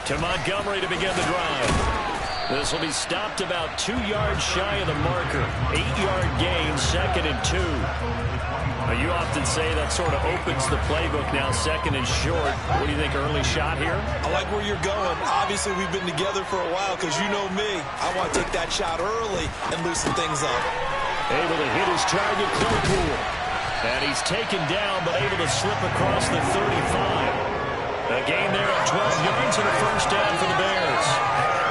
To Montgomery to begin the drive. This will be stopped about 2 yards shy of the marker. 8-yard gain, 2nd and 2. Now, you often say that sort of opens the playbook now, 2nd and short. What do you think, early shot here? I like where you're going. Obviously, we've been together for a while because you know me. I want to take that shot early and loosen things up. Able to hit his target, Claypool. And he's taken down, but able to slip across the 35. A gain there of 12 yards and a first down for the Bears.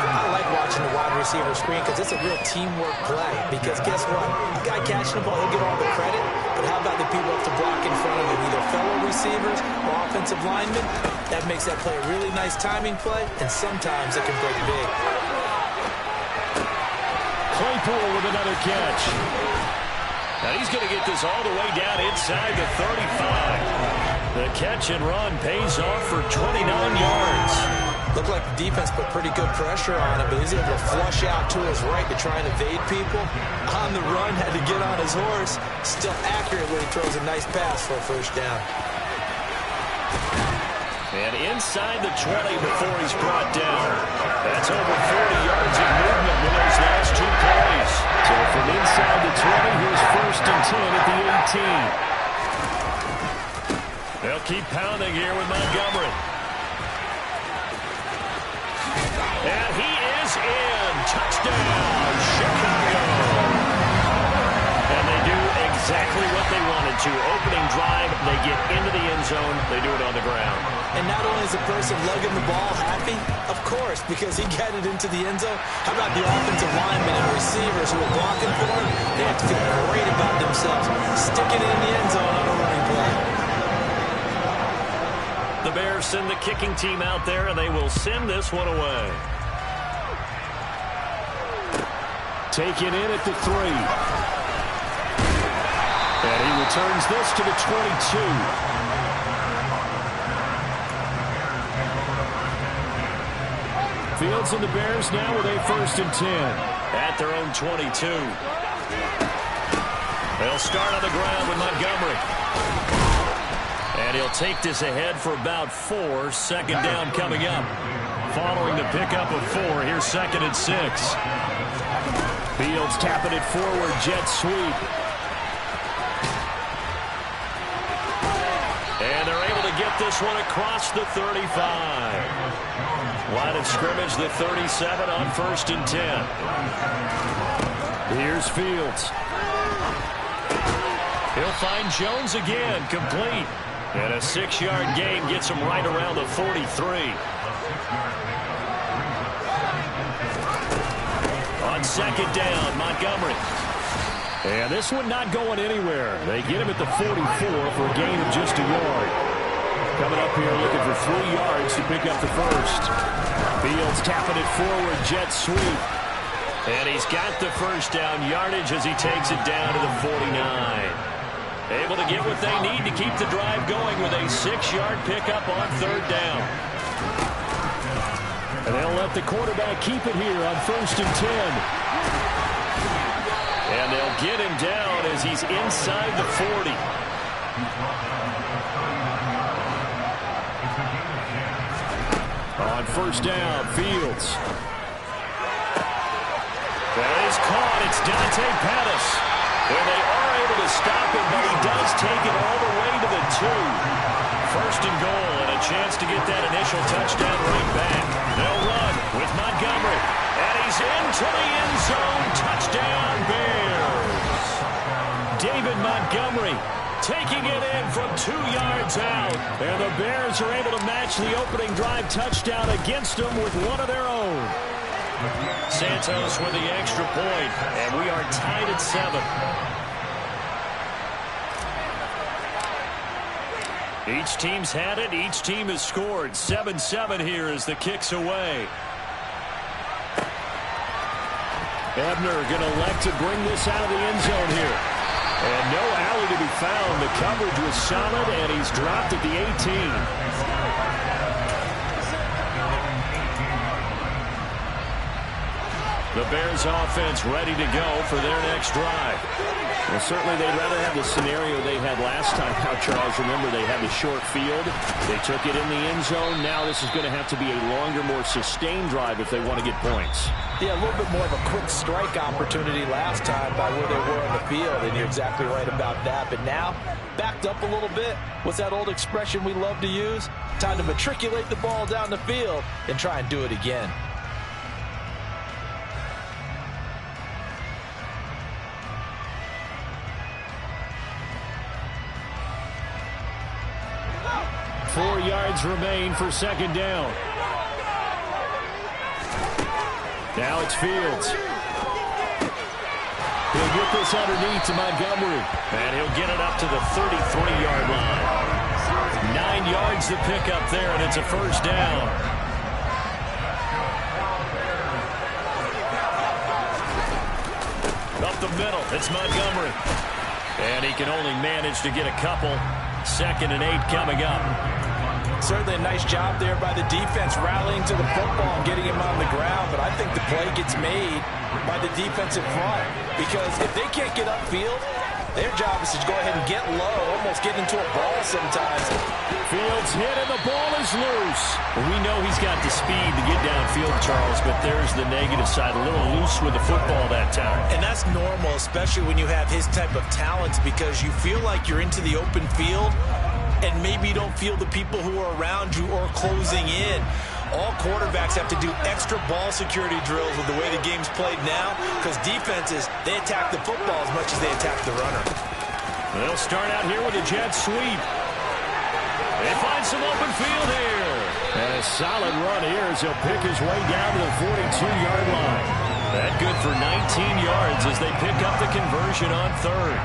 I like watching the wide receiver screen because it's a real teamwork play. Because guess what? The guy catching the ball, he'll get all the credit. But how about the people up to block in front of him, either fellow receivers or offensive linemen? That makes that play a really nice timing play, and sometimes it can break big. Claypool with another catch. Now he's going to get this all the way down inside the 35. The catch and run pays off for 29 yards. Looked like the defense put pretty good pressure on him, but he's able to flush out to his right to try and evade people. On the run, had to get on his horse. Still accurate when he throws a nice pass for a first down. And inside the 20 before he's brought down. That's over 40 yards of movement with those last 2 plays. So from inside the 20, here's 1st and 10 at the 18. They'll keep pounding here with Montgomery. And he is in. Touchdown, Chicago. And they do exactly what they wanted to. Opening drive, they get into the end zone. They do it on the ground. And not only is the person lugging the ball happy, of course, because he got it into the end zone. How about the offensive linemen and receivers who are blocking for him? They have to feel great about themselves. Sticking it in the end zone on a running play. The Bears send the kicking team out there, and they will send this one away. Taken in at the 3. And he returns this to the 22. Fields and the Bears now with a 1st and 10. At their own 22. They'll start on the ground with Montgomery. And he'll take this ahead for about 4. 2nd down coming up. Following the pickup of 4, here's 2nd and 6. Fields tapping it forward, jet sweep. And they're able to get this one across the 35. Line of scrimmage, the 37 on 1st and 10. Here's Fields. He'll find Jones again, complete. And a 6-yard gain gets him right around the 43. On 2nd down, Montgomery. And this one not going anywhere. They get him at the 44 for a gain of just a yard. Coming up here looking for 3 yards to pick up the first. Fields tapping it forward, jet sweep. And he's got the first down yardage as he takes it down to the 49. Able to get what they need to keep the drive going with a 6-yard pickup on 3rd down. And they'll let the quarterback keep it here on 1st and 10. And they'll get him down as he's inside the 40. On 1st down, Fields. That is caught. It's Dante Pettis. And they are able to stop him, but he does take it all the way to the 2. 1st and goal, and a chance to get that initial touchdown right back. They'll run with Montgomery. And he's into the end zone. Touchdown, Bears. David Montgomery taking it in from 2 yards out. And the Bears are able to match the opening drive touchdown against them with one of their own. Santos with the extra point, and we are tied at 7. Each team's had it. Each team has scored. 7-7 here as the kick's away. Ebner going to elect to bring this out of the end zone here. And no alley to be found. The coverage was solid, and he's dropped at the 18. The Bears offense ready to go for their next drive. Well, certainly they'd rather have the scenario they had last time out, Charles. Remember, they had the short field. They took it in the end zone. Now this is going to have to be a longer, more sustained drive if they want to get points. Yeah, a little bit more of a quick strike opportunity last time by where they were on the field, and you're exactly right about that. But now, backed up a little bit. What's that old expression we love to use? Time to matriculate the ball down the field and try and do it again. Four yards remain for second down. Now it's Fields. He'll get this underneath to Montgomery. And he'll get it up to the 33-yard line. 9 yards to pick up there, and it's a first down. Up the middle, it's Montgomery. And he can only manage to get a couple. 2nd and 8 coming up. Certainly a nice job there by the defense rallying to the football and getting him on the ground, but I think the play gets made by the defensive front because if they can't get upfield, their job is to go ahead and get low, almost get into a ball sometimes. Fields hit and the ball is loose. We know he's got the speed to get downfield, Charles, but there's the negative side, a little loose with the football that time. And that's normal, especially when you have his type of talents because you feel like you're into the open field and maybe you don't feel the people who are around you or closing in. All quarterbacks have to do extra ball security drills with the way the game's played now because defenses, they attack the football as much as they attack the runner. They'll start out here with a jet sweep. They find some open field here. And a solid run here as he'll pick his way down to the 42-yard line. That good for 19 yards as they pick up the conversion on 3rd.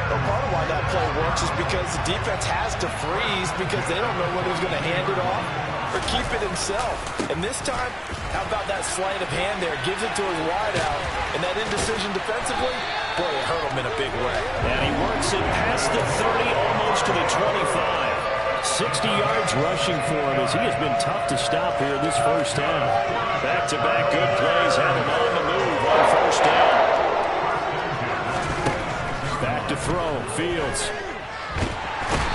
Well, part of why that play works is because the defense has to freeze because they don't know whether he's going to hand it off or keep it himself. And this time, how about that sleight of hand there? Gives it to his wideout. And that indecision defensively, boy, it hurt him in a big way. And he works it past the 30, almost to the 25. 60 yards rushing for him as he has been tough to stop here this first half. Back-to-back good plays have him on the move on first down. Back to throw. Fields.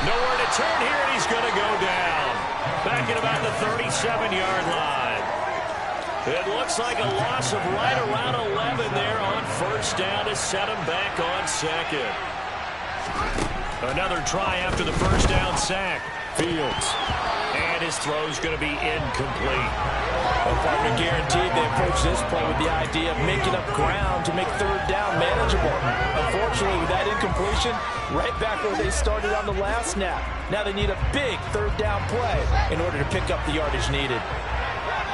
Nowhere to turn here, and he's going to go down. Back at about the 37-yard line. It looks like a loss of right around 11 there on first down to set him back on 2nd. Another try after the first down sack. Fields. And his throw's going to be incomplete. Well, partner, guaranteed they approach this play with the idea of making up ground to make 3rd down manageable. Unfortunately, with that incompletion, right back where they started on the last snap. Now they need a big 3rd down play in order to pick up the yardage needed.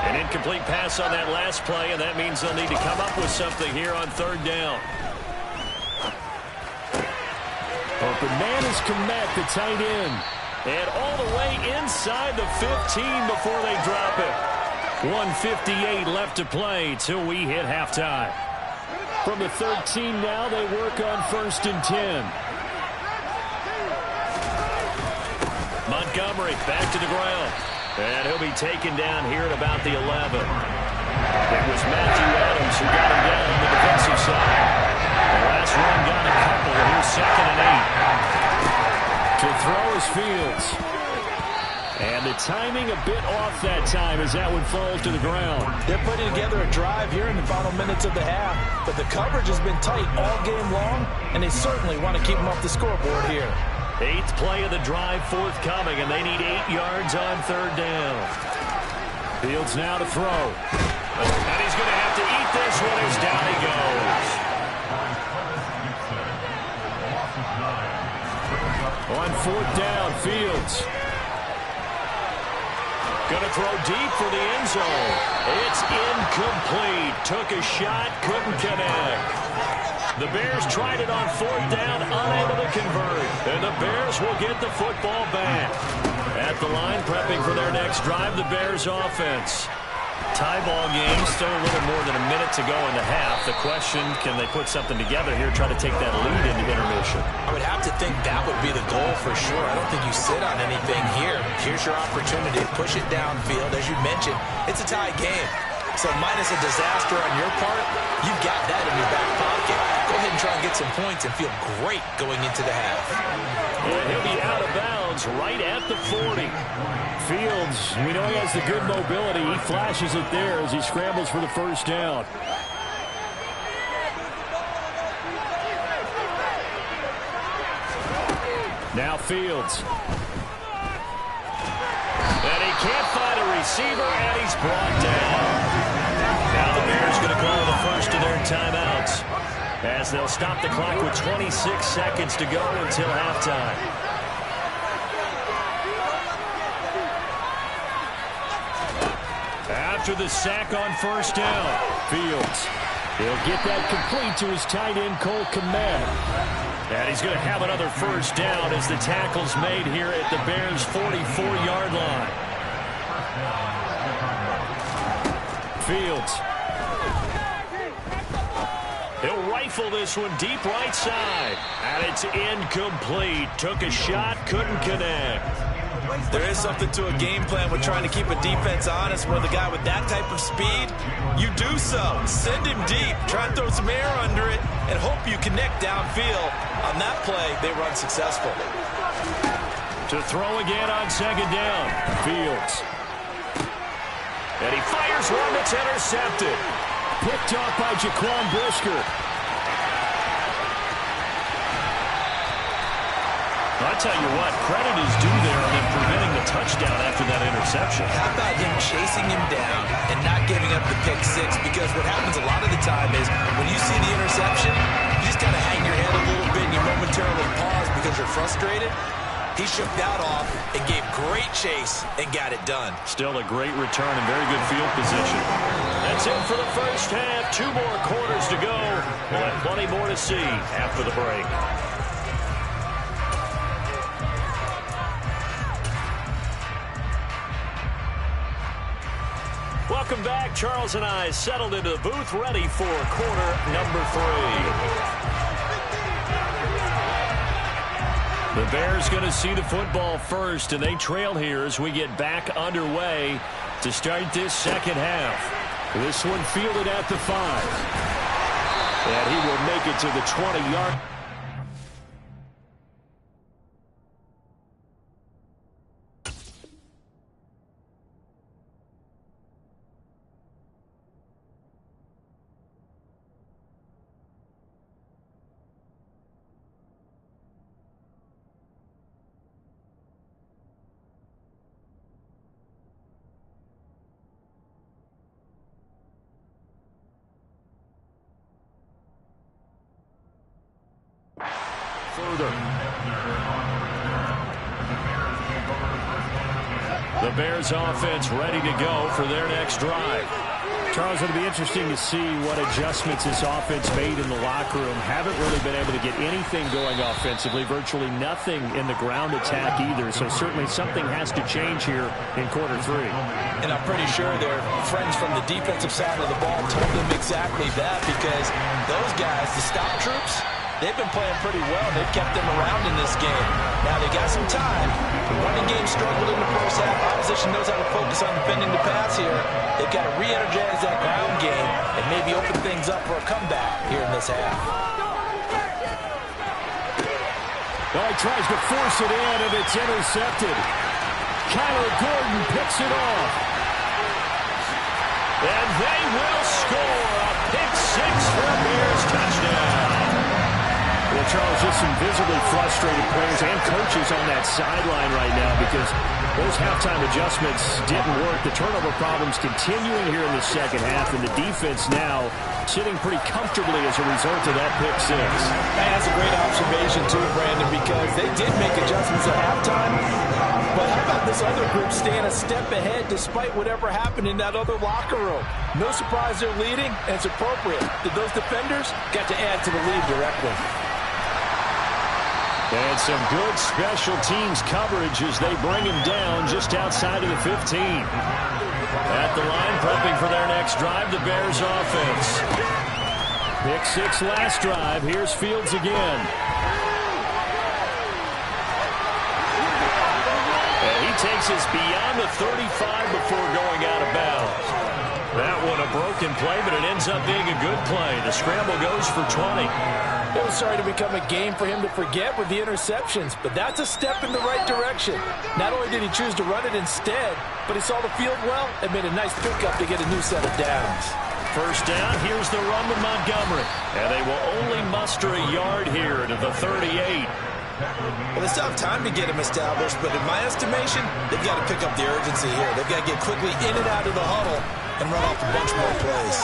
An incomplete pass on that last play, and that means they'll need to come up with something here on 3rd down. Open man is Komet, the tight end. And all the way inside the 15 before they drop it. 1:58 left to play till we hit halftime. From the 13 now, they work on 1st and 10. Montgomery back to the ground. And he'll be taken down here at about the 11. It was Matthew Adams who got him down on the defensive side. The last run got a couple. Here's 2nd and 8. To throw is Fields. And the timing a bit off that time as that one falls to the ground. They're putting together a drive here in the final minutes of the half, but the coverage has been tight all game long, and they certainly want to keep them off the scoreboard here. 8th play of the drive forthcoming, and they need 8 yards on 3rd down. Fields now to throw. And he's going to have to eat this one as down he goes. On 4th down, Fields. Going to throw deep for the end zone. It's incomplete. Took a shot, couldn't connect. The Bears tried it on 4th down, unable to convert. And the Bears will get the football back. At the line, prepping for their next drive, the Bears offense. Tie ball game, still a little more than a minute to go in the half. The question, can they put something together here, try to take that lead into intermission? I would have to think that would be the goal for sure. I don't think you sit on anything here. Here's your opportunity. Push it downfield. As you mentioned, it's a tie game. So minus a disaster on your part, you've got that in your back pocket. Go ahead and try and get some points and feel great going into the half. right at the 40. Fields, we know he has the good mobility. He flashes it there as he scrambles for the first down. Now Fields. And he can't find a receiver, and he's brought down. Now the Bears going to call the first of their timeouts, as they'll stop the clock with 26 seconds to go until halftime. After the sack on first down, Fields. He'll get that complete to his tight end, Cole Kmet. and he's going to have another first down as the tackle's made here at the Bears' 44-yard line. Fields. He'll rifle this one deep right side, and it's incomplete. Took a shot, couldn't connect. There is something to a game plan with trying to keep a defense honest. Where the guy with that type of speed, you do so. Send him deep. Try and throw some air under it and hope you connect downfield. On that play, they run successful. To throw again on second down. Fields. And he fires one that's intercepted. Picked off by Jaquan Brisker. I'll tell you what, credit is due there on him preventing the touchdown after that interception. How about him chasing him down and not giving up the pick six? Because what happens a lot of the time is when you see the interception, you just kind of hang your head a little bit and you momentarily pause because you're frustrated. He shook that off and gave great chase and got it done. Still a great return and very good field position. That's it for the first half. 2 more quarters to go. We'll have plenty more to see after the break. Welcome back. Charles and I settled into the booth, ready for quarter number 3. The Bears going to see the football first, and they trail here as we get back underway to start this second half. This one fielded at the 5. And he will make it to the 20-yard. Further. The Bears offense ready to go for their next drive. Charles, it'll be interesting to see what adjustments this offense made in the locker room. Haven't really been able to get anything going offensively. Virtually nothing in the ground attack either. So certainly something has to change here in quarter 3. And I'm pretty sure their friends from the defensive side of the ball told them exactly that, because those guys, the stop troops, they've been playing pretty well. They've kept them around in this game. Now, they got some time. The running game struggled in the first half. Opposition knows how to focus on defending the pass here. They've got to re-energize that ground game and maybe open things up for a comeback here in this half. Well, he tries to force it in, and it's intercepted. Kyler Gordon picks it off. And they will score a pick 6 for a Bears touchdown. Well, Charles, just some visibly frustrated players and coaches on that sideline right now because those halftime adjustments didn't work. The turnover problems continuing here in the second half, and the defense now sitting pretty comfortably as a result of that pick 6. That's a great observation, too, Brandon, because they did make adjustments at halftime. But how about this other group staying a step ahead despite whatever happened in that other locker room? No surprise they're leading, and it's appropriate. Those defenders got to add to the lead directly. And some good special teams coverage as they bring him down just outside of the 15. At the line, prepping for their next drive, the Bears offense. Pick 6 last drive. Here's Fields again. And he takes us beyond the 35 before going out of bounds. That one a broken play, but it ends up being a good play. The scramble goes for 20. It was starting to become a game for him to forget with the interceptions, but that's a step in the right direction. Not only did he choose to run it instead, but he saw the field well and made a nice pickup to get a new set of downs. First down, here's the run with Montgomery. And they will only muster a yard here to the 38. Well, they still have time to get him established, but in my estimation, they've got to pick up the urgency here. They've got to get quickly in and out of the huddle and run off a bunch more plays.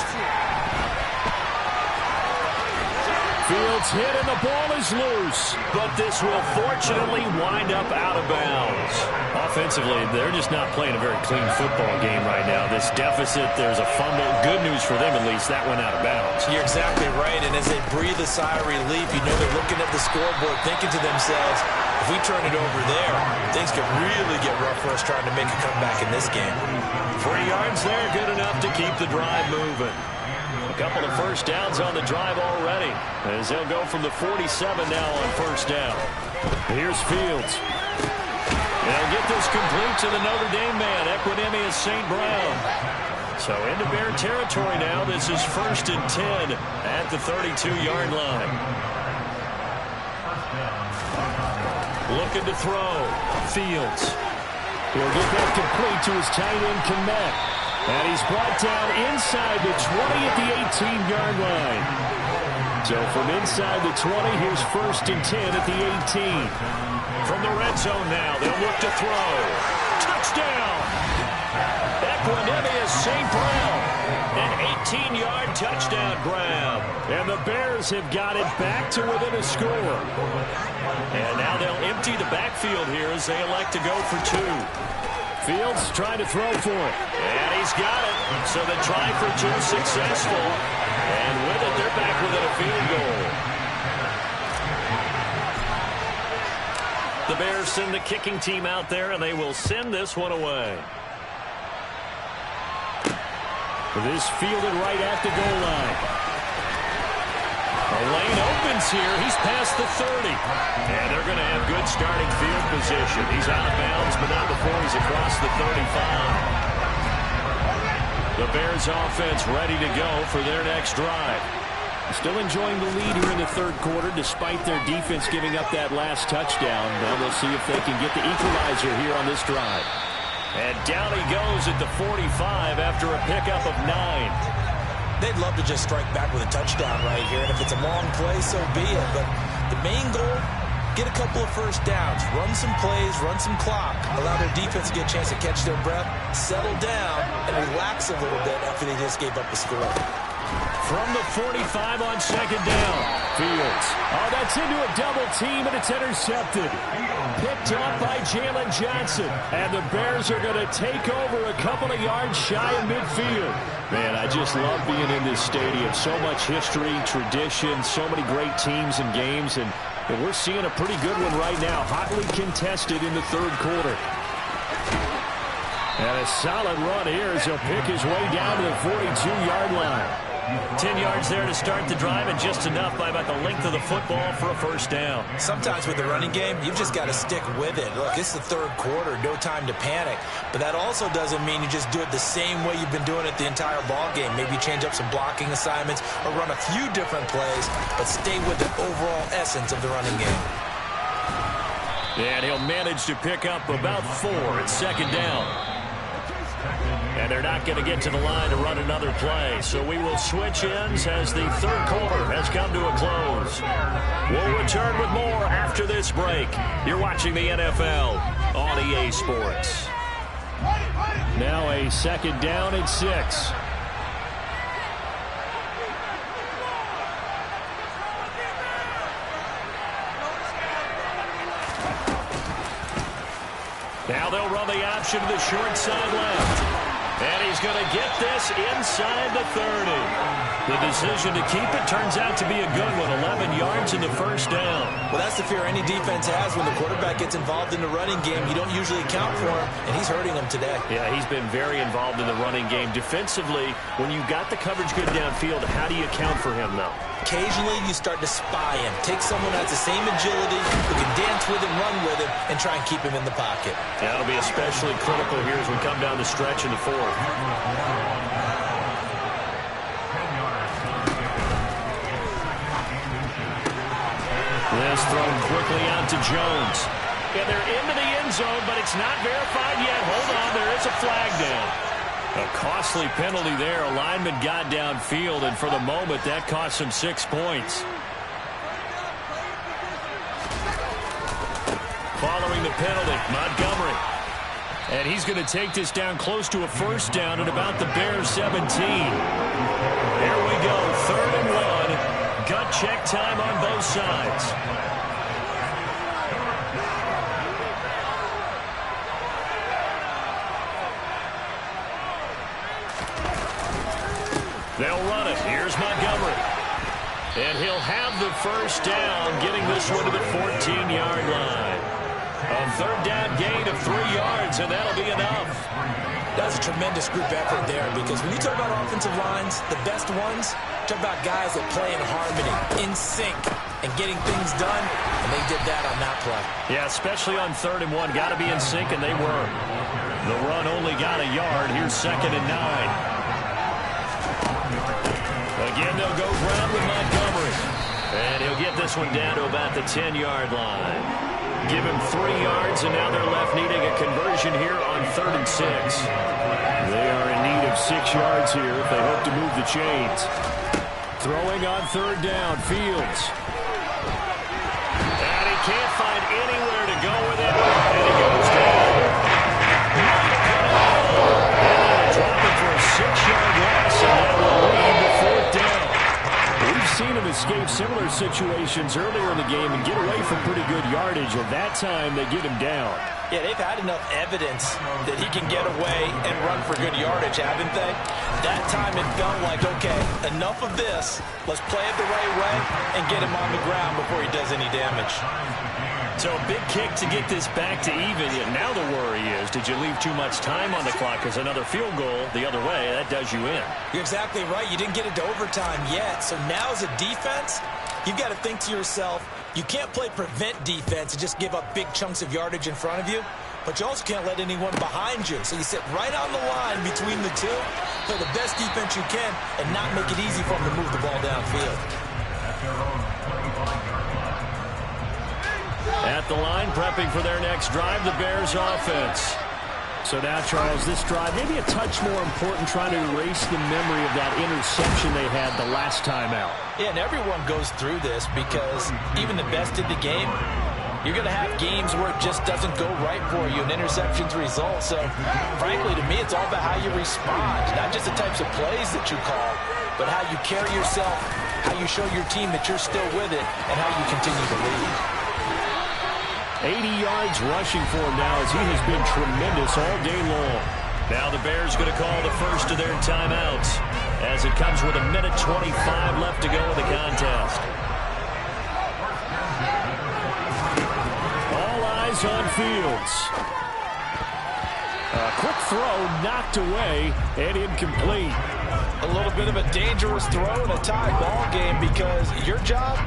Fields hit and the ball is loose, but this will fortunately wind up out of bounds. Offensively, they're just not playing a very clean football game right now. This deficit, there's a fumble. Good news for them, at least. That went out of bounds. You're exactly right, and as they breathe a sigh of relief, you know they're looking at the scoreboard thinking to themselves, if we turn it over there, things could really get rough for us trying to make a comeback in this game. 3 yards there, good enough to keep the drive moving. A couple of first downs on the drive already, as they'll go from the 47 now on first down. Here's Fields. They'll get this complete to the Notre Dame man, Equinemius St. Brown. So into Bear territory now. This is 1st and 10 at the 32-yard line. Looking to throw. Fields. He'll get that complete to his tight end, Kmet. And he's brought down inside the 20 at the 18-yard line. So from inside the 20, here's 1st and 10 at the 18. From the red zone now, they'll look to throw. Touchdown! Equinemius St. Brown. An 18-yard touchdown grab. And the Bears have got it back to within a score. And now they'll empty the backfield here as they elect to go for 2. Fields trying to throw for it. And he's got it. So the try for 2 successful. And with it, they're back within a field goal. The Bears send the kicking team out there, and they will send this one away. This fielded right at the goal line. The lane opens here. He's past the 30. And they're going to have good starting field position. He's out of bounds, but not before he's across the 35. The Bears offense ready to go for their next drive. Still enjoying the lead here in the third quarter, despite their defense giving up that last touchdown. Now we'll see if they can get the equalizer here on this drive. And down he goes at the 45 after a pickup of 9. They'd love to just strike back with a touchdown right here, and if it's a long play, so be it. But the main goal, get a couple of first downs, run some plays, run some clock, allow their defense to get a chance to catch their breath, settle down, and relax a little bit after they just gave up the score. From the 45 on 2nd down, Fields. Oh, that's into a double team, and it's intercepted. Picked off by Jalen Johnson. And the Bears are going to take over a couple of yards shy of midfield. Man, I just love being in this stadium. So much history, tradition, so many great teams and games. And we're seeing a pretty good one right now. Hotly contested in the third quarter. And a solid run here as he'll pick his way down to the 42-yard line. 10 yards there to start the drive, and just enough by about the length of the football for a first down. Sometimes with the running game, you've just got to stick with it. Look, it's the third quarter, no time to panic. But that also doesn't mean you just do it the same way you've been doing it the entire ball game. Maybe change up some blocking assignments or run a few different plays, but stay with the overall essence of the running game. And he'll manage to pick up about 4 at 2nd down. And they're not going to get to the line to run another play. So we will switch ends as the third quarter has come to a close. We'll return with more after this break. You're watching the NFL on EA Sports. Now a 2nd down and 6. Now they'll run the option to the short side left. And he's going to get this inside the 30. The decision to keep it turns out to be a good one. 11 yards in the first down. Well, that's the fear any defense has when the quarterback gets involved in the running game. You don't usually account for him, and he's hurting him today. Yeah, he's been very involved in the running game. Defensively, when you got the coverage good downfield, how do you account for him, though? Occasionally, you start to spy him. Take someone that has the same agility, who can dance with him, run with him, and try and keep him in the pocket. Yeah, that'll be especially critical here as we come down the stretch in the fourth. This thrown quickly out to Jones. And they're into the end zone, but it's not verified yet. Hold on, there is a flag down. A costly penalty there. A lineman got downfield, and for the moment, that cost him 6 points. Following the penalty, Montgomery. And he's going to take this down close to a first down at about the Bears 17. Here we go, 3rd and 1. Gut check time on both sides. They'll run it. Here's Montgomery. And he'll have the first down, getting this one to the 14-yard line. A 3rd down gain of 3 yards, and that'll be enough. That's a tremendous group effort there, because when you talk about offensive lines, the best ones, talk about guys that play in harmony, in sync, and getting things done, and they did that on that play. Yeah, especially on 3rd and 1. Got to be in sync, and they were. The run only got a yard. Here's 2nd and 9. Again, they'll go ground with Montgomery. And he'll get this one down to about the 10-yard line. Give him 3 yards, and now they're left needing a conversion here on 3rd and 6. They are in need of 6 yards here if they hope to move the chains. Throwing on 3rd down, Fields. And he can't find anywhere to go with it, and he goes down. And they'll drop it for a 6-yard loss, and that will lead to 4th down. We've seen him escape similar situations earlier in the game and get away from pretty good yardage, and that time they get him down. Yeah, they've had enough evidence that he can get away and run for good yardage, haven't they? That time it felt like, okay, enough of this. Let's play it the right way and get him on the ground before he does any damage. So a big kick to get this back to even. Now the worry is, did you leave too much time on the clock? Because another field goal the other way, that does you in. You're exactly right. You didn't get it to overtime yet. So now as a defense, you've got to think to yourself, you can't play prevent defense and just give up big chunks of yardage in front of you. But you also can't let anyone behind you. So you sit right on the line between the two, play the best defense you can, and not make it easy for them to move the ball downfield. At the line, prepping for their next drive, the Bears offense. So now, Charles, this drive maybe a touch more important, trying to erase the memory of that interception they had the last time out. Yeah, and everyone goes through this because even the best in the game, you're going to have games where it just doesn't go right for you, and interceptions result. So, frankly, to me, it's all about how you respond, not just the types of plays that you call, but how you carry yourself, how you show your team that you're still with it, and how you continue to lead. 80 yards rushing for him now as he has been tremendous all day long. Now the Bears going to call the first of their timeouts as it comes with 1:25 left to go in the contest. All eyes on Fields. A quick throw knocked away and incomplete. A little bit of a dangerous throw in a tie ball game because your job,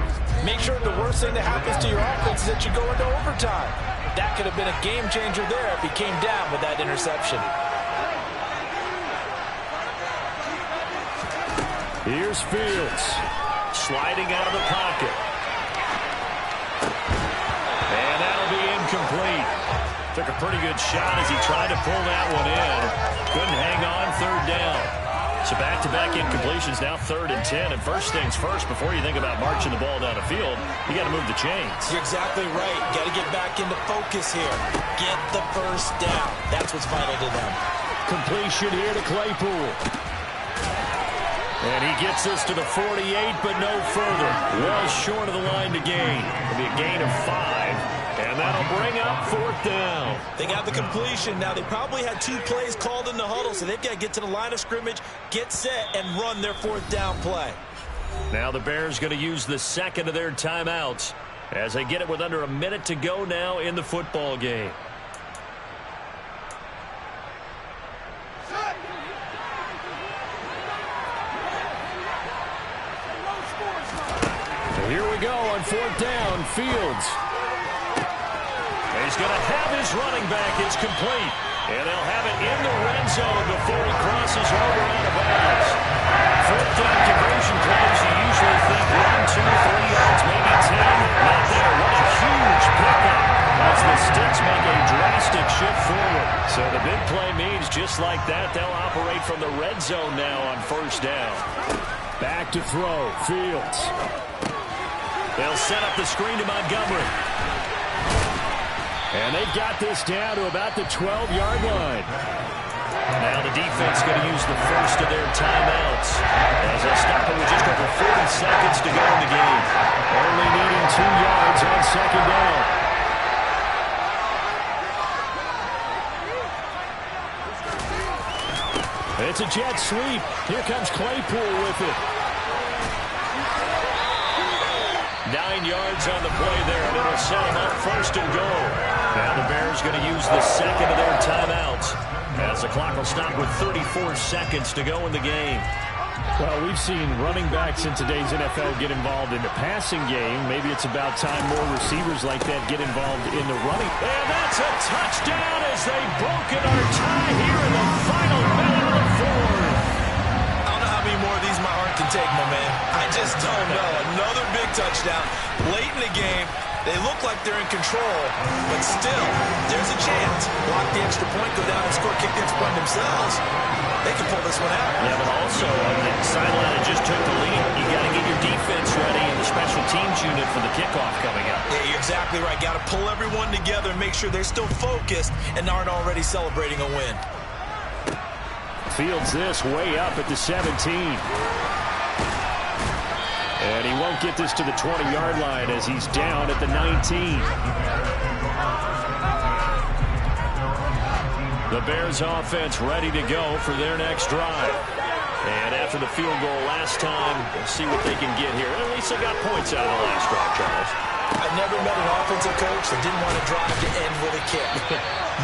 make sure the worst thing that happens to your offense is that you go into overtime. That could have been a game changer there if he came down with that interception. Here's Fields sliding out of the pocket. And that'll be incomplete. Took a pretty good shot as he tried to pull that one in. Couldn't hang on, 3rd down. So back-to-back incompletions, now 3rd and 10. And first things first, before you think about marching the ball down the field, you got to move the chains. You're exactly right. Got to get back into focus here. Get the first down. That's what's vital to them. Completion here to Claypool. And he gets this to the 48, but no further. Well short of the line to gain. It'll be a gain of 5. And that'll bring up 4th down. They got the completion. Now, they probably had 2 plays called in the huddle, so they've got to get to the line of scrimmage, get set, and run their 4th down play. Now the Bears going to use the second of their timeouts as they get it with under a minute to go now in the football game. So here we go on 4th down, Fields. He's going to have his running back. It's complete. And they'll have it in the red zone before he crosses over out of bounds. 4th down conversion plays, you usually think 1, 2, 3 yards, maybe 10. Not there. huge pickup as the Sticks make a drastic shift forward. So the big play means just like that, they'll operate from the red zone now on first down. Back to throw, Fields. They'll set up the screen to Montgomery. And they've got this down to about the 12-yard line. Now the defense going to use the first of their timeouts as they stop it with just over 40 seconds to go in the game. Only needing 2 yards on second down. It's a jet sweep. Here comes Claypool with it. 9 yards on the play there, and it'll set them up first and goal. Now the Bears going to use the second of their timeouts as the clock will stop with 34 seconds to go in the game. Well, we've seen running backs in today's NFL get involved in the passing game. Maybe it's about time more receivers like that get involved in the running. And that's a touchdown as they've broken our tie here in the final minute of the fourth. I don't know how many more of these my heart can take, my man. I just don't know. Another big touchdown late in the game. They look like they're in control, but still, there's a chance. Block the extra point, go down and score, kick the extra point themselves. They can pull this one out. Yeah, but also on the sideline that just took the lead, you got to get your defense ready and the special teams unit for the kickoff coming up. Yeah, you're exactly right. Got to pull everyone together and make sure they're still focused and aren't already celebrating a win. Fields this way up at the 17. And he won't get this to the 20-yard line as he's down at the 19. The Bears offense ready to go for their next drive. And after the field goal last time, we'll see what they can get here. At least they got points out of the last drive, Charles. I've never met an offensive coach that didn't want to drive to end with a kick.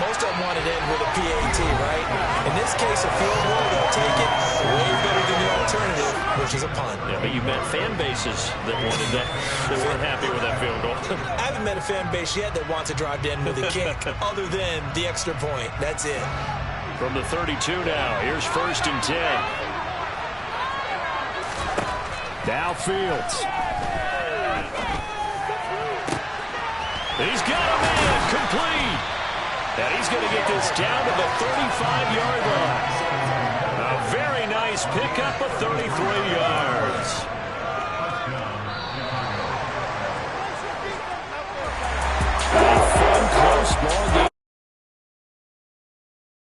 Most of them wanted to end with a PAT, right? In this case, a field goal, they'll take it way better than the alternative, which is a punt. Yeah, but you met fan bases that wanted that, that weren't happy with that field goal. I haven't met a fan base yet that wants to drive to end with a kick, other than the extra point. That's it. From the 32 now, here's first and 10. Now Fields. He's got a man complete. And he's going to get this down to the 35-yard line. A very nice pickup of 33 yards. A fun, close ball